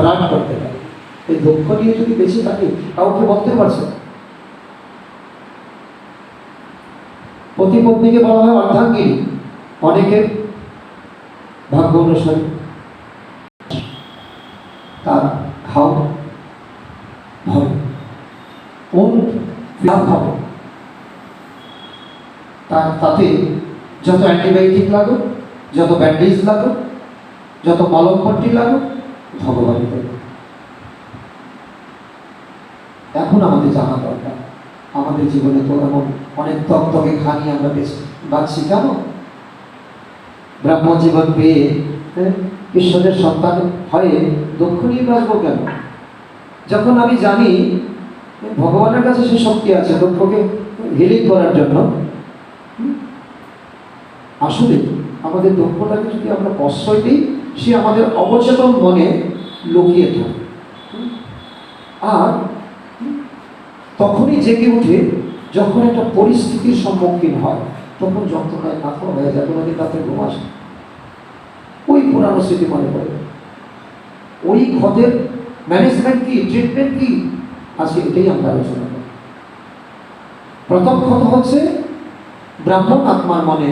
Run করতে পারে। এই দুঃখ নিয়ে যদি বেশি থাকে কাউকে বলতে পারছে না। প্রতিপত্নীকে বলা হয় অর্ধাঙ্গিনী, অনেকের ভাগ্য অনুসারে তার ঘাও হবে, কোন হবে তাতে যত অ্যান্টিবায়োটিক লাগুক, যত ব্যান্ডেজ লাগুক, যত মলমপট্টি লাগুক, ভগবানই করবে। এখন আমাদের জানা দরকার, আমাদের জীবনে তো এমন অনেক তকতকে খানি আমরা বাঁচছি কেন? ব্রাহ্ম জীবন পেয়ে ঈশ্বরের সন্তান হয়ে দুঃখ নিয়ে বাঁচবো কেন? যখন আমি জানি ভগবানের কাছে সে শক্তি আছে দুঃখকে হিলিং করার জন্য। আসলে আমাদের দুঃখটাকে যদি আমরা প্রশ্রয় দিই, সে আমাদের অবচেতন মনে লুকিয়ে থাকে, আর তখনই জেগে উঠে যখন একটা পরিস্থিতির সম্মুখীন হয়, তখন যন্ত্রণায় কাতর হয়ে যায়, কোনোদিন রাতে ঘুম আসে, ওই পুরানো স্মৃতি মনে পড়ে। ওই ক্ষতের ম্যানেজমেন্ট কি, ট্রিটমেন্ট কি, আজকে এটাই আমরা আলোচনা করি। প্রথম কথা হচ্ছে ব্রাহ্মণ আত্মার মনে